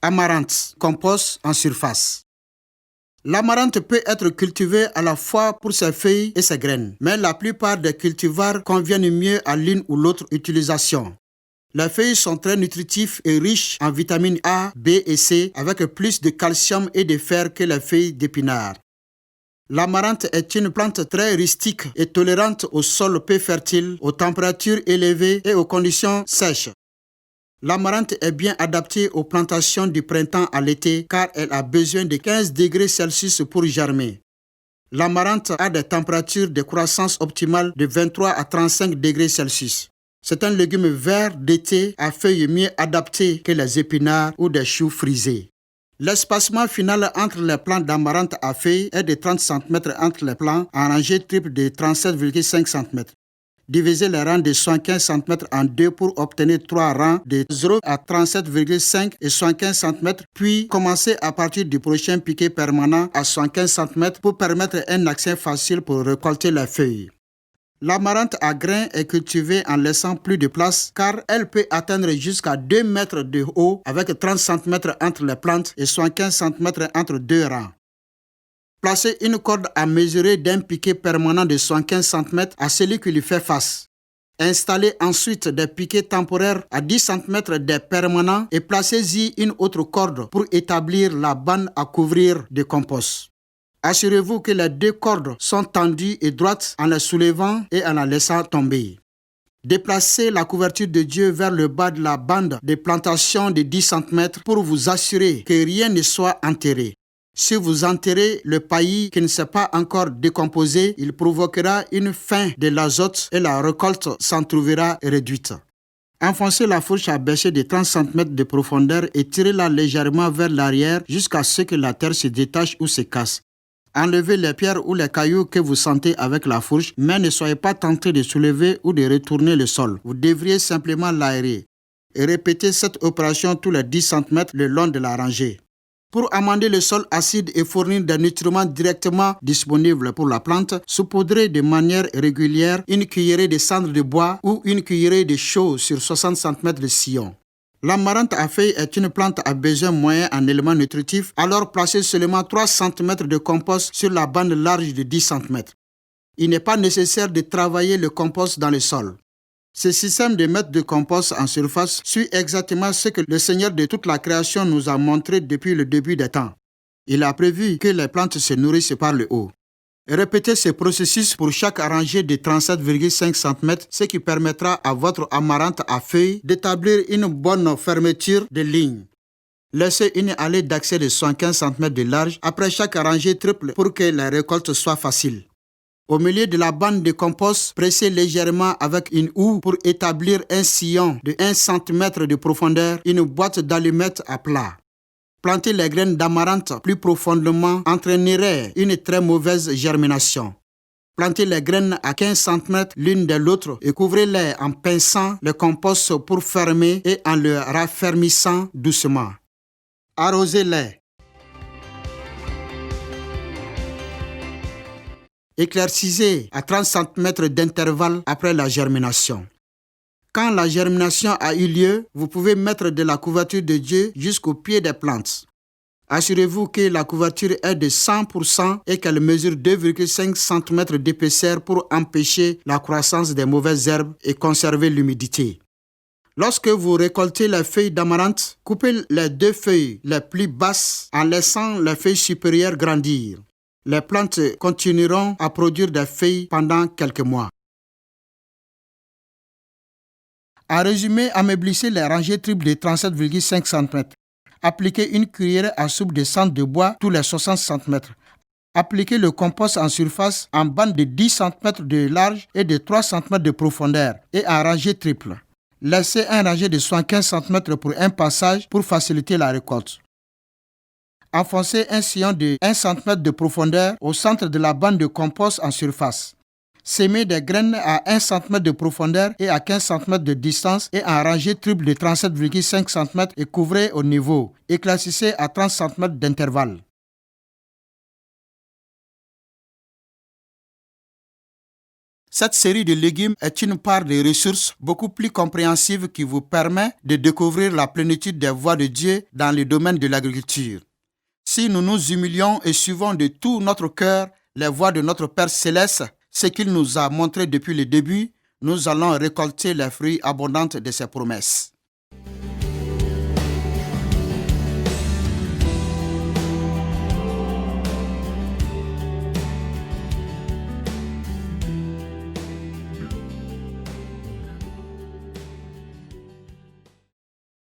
Amaranth, compost en surface. L'amarante peut être cultivé à la fois pour ses feuilles et ses graines, mais la plupart des cultivars conviennent mieux à l'une ou l'autre utilisation. Les feuilles sont très nutritifs et riches en vitamines A, B et C avec plus de calcium et de fer que les feuilles d'épinards. L'amarante est une plante très rustique et tolérante au sol peu fertile, aux températures élevées et aux conditions sèches. L'amarante est bien adaptée aux plantations du printemps à l'été car elle a besoin de 15 degrés Celsius pour germer. L'amarante a des températures de croissance optimales de 23 à 35 degrés Celsius. C'est un légume vert d'été à feuilles mieux adaptées que les épinards ou des choux frisés. L'espacement final entre les plants d'amarante à feuilles est de 30 cm entre les plants en rangée triple de 37,5 cm. Divisez les rangs de 75 cm en deux pour obtenir 3 rangs de 0 à 37,5 et 75 cm, puis commencez à partir du prochain piquet permanent à 75 cm pour permettre un accès facile pour récolter les feuilles. L'amarante à grains est cultivée en laissant plus de place car elle peut atteindre jusqu'à 2 mètres de haut avec 30 cm entre les plantes et 75 cm entre deux rangs. Placez une corde à mesurer d'un piquet permanent de 75 cm à celui qui lui fait face. Installez ensuite des piquets temporaires à 10 cm des permanents et placez-y une autre corde pour établir la bande à couvrir de compost. Assurez-vous que les deux cordes sont tendues et droites en les soulevant et en la laissant tomber. Déplacez la couverture de Dieu vers le bas de la bande de plantation de 10 cm pour vous assurer que rien ne soit enterré. Si vous enterrez le paillis qui ne s'est pas encore décomposé, il provoquera une fin de l'azote et la récolte s'en trouvera réduite. Enfoncez la fourche à bêcher de 30 cm de profondeur et tirez-la légèrement vers l'arrière jusqu'à ce que la terre se détache ou se casse. Enlevez les pierres ou les cailloux que vous sentez avec la fourche, mais ne soyez pas tenté de soulever ou de retourner le sol. Vous devriez simplement l'aérer. Et répétez cette opération tous les 10 cm le long de la rangée. Pour amender le sol acide et fournir des nutriments directement disponibles pour la plante, saupoudrez de manière régulière une cuillerée de cendre de bois ou une cuillerée de chaux sur 60 cm de sillon. L'amarante à feuilles est une plante à besoin moyen en éléments nutritifs, alors placez seulement 3 cm de compost sur la bande large de 10 cm. Il n'est pas nécessaire de travailler le compost dans le sol. Ce système de mètres de compost en surface suit exactement ce que le Seigneur de toute la création nous a montré depuis le début des temps. Il a prévu que les plantes se nourrissent par le haut. Répétez ce processus pour chaque rangée de 37,5 cm, ce qui permettra à votre amarante à feuilles d'établir une bonne fermeture de ligne. Laissez une allée d'accès de 75 cm de large après chaque rangée triple pour que la récolte soit facile. Au milieu de la bande de compost, pressez légèrement avec une houe pour établir un sillon de 1 cm de profondeur, une boîte d'allumettes à plat. Planter les graines d'amarante plus profondément entraînerait une très mauvaise germination. Plantez les graines à 15 cm l'une de l'autre et couvrez-les en pinçant le compost pour fermer et en le raffermissant doucement. Arrosez-les. Éclaircissez à 30 cm d'intervalle après la germination. Quand la germination a eu lieu, vous pouvez mettre de la couverture de Dieu jusqu'au pied des plantes. Assurez-vous que la couverture est de 100% et qu'elle mesure 2,5 cm d'épaisseur pour empêcher la croissance des mauvaises herbes et conserver l'humidité. Lorsque vous récoltez les feuilles d'amarante, coupez les 2 feuilles les plus basses en laissant les feuilles supérieures grandir. Les plantes continueront à produire des feuilles pendant quelques mois. En résumé, amaiblissez les rangées triples de 37,5 cm. Appliquez une cuillère à soupe de cendre de bois tous les 60 cm. Appliquez le compost en surface en bande de 10 cm de large et de 3 cm de profondeur et en rangée triple. Laissez un rangée de 75 cm pour un passage pour faciliter la récolte. Enfoncez un sillon de 1 cm de profondeur au centre de la bande de compost en surface. Semez des graines à 1 cm de profondeur et à 15 cm de distance et en rangée triple de 37,5 cm et couvrez au niveau. Éclaircissez à 30 cm d'intervalle. Cette série de légumes est une part des ressources beaucoup plus compréhensive qui vous permet de découvrir la plénitude des voies de Dieu dans le domaine de l'agriculture. Si nous nous humilions et suivons de tout notre cœur les voies de notre Père Céleste, ce qu'il nous a montré depuis le début, nous allons récolter les fruits abondants de ses promesses.